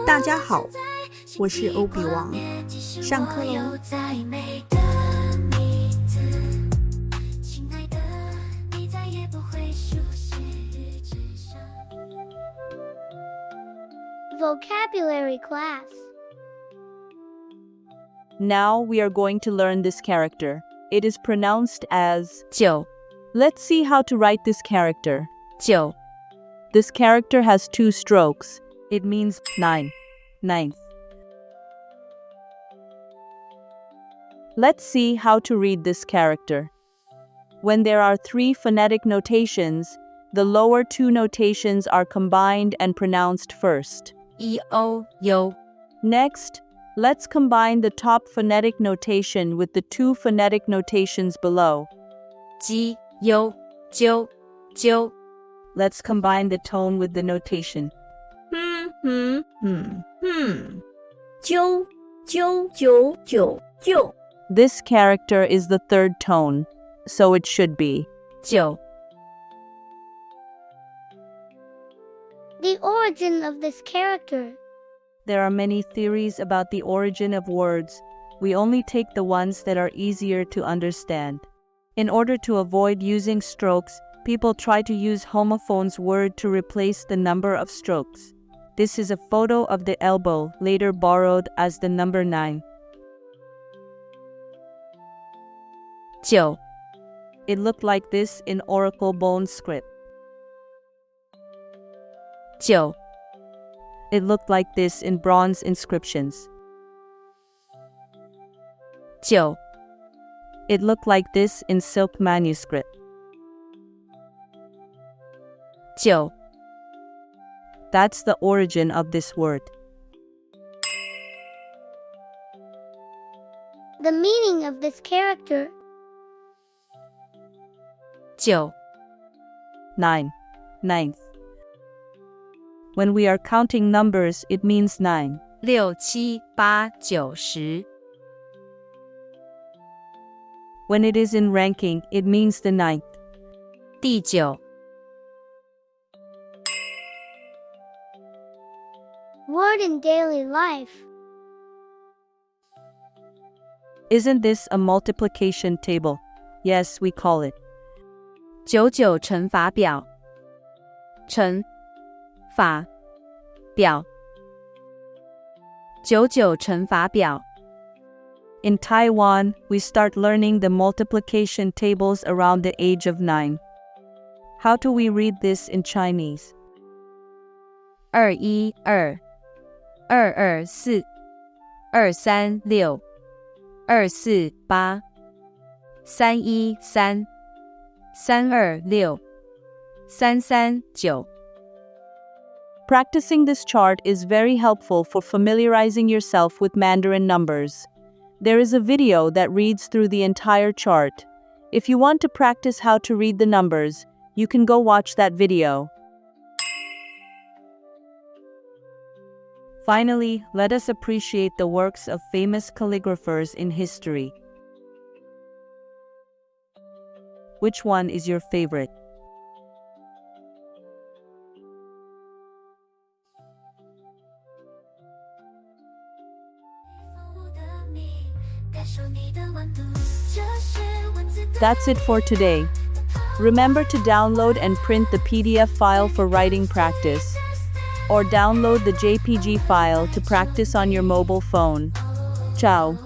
大家好，我是OooobeWang，上课喽。Vocabulary class. Now we are going to learn this character. It is pronounced as 9. Let's see how to write this character. 9. This character has 2 strokes. It means 9, ninth. Let's see how to read this character. When there are 3 phonetic notations, the lower 2 notations are combined and pronounced first. yo. Next, let's combine the top phonetic notation with the 2 phonetic notations below. jo. Let's combine the tone with the notation. This character is the 3rd tone, so it should be 9. The origin of this character. There are many theories about the origin of words. We only take the ones that are easier to understand. In order to avoid using strokes, people try to use homophones word to replace the number of strokes. This is a photo of the elbow, later borrowed as the number 9. 9. It looked like this in Oracle bone script. 9. It looked like this in bronze inscriptions. 9. It looked like this in silk manuscript. 9. That's the origin of this word. The meaning of this character. 9. 9, ninth. When we are counting numbers, it means 9. 6, 7, 8, 9, 10. When it is in ranking, it means the 9th. 第9. Word in daily life. Isn't this a multiplication table? Yes, we call it. 99乘法表乘法表99乘法表 In Taiwan, we start learning the multiplication tables around the age of 9. How do we read this in Chinese? 212 224 236 248 313 326 339. Practicing this chart is very helpful for familiarizing yourself with Mandarin numbers. There is a video that reads through the entire chart. If you want to practice how to read the numbers, you can go watch that video. Finally, let us appreciate the works of famous calligraphers in history. Which one is your favorite? That's it for today. Remember to download and print the PDF file for writing practice, or download the JPG file to practice on your mobile phone. Ciao.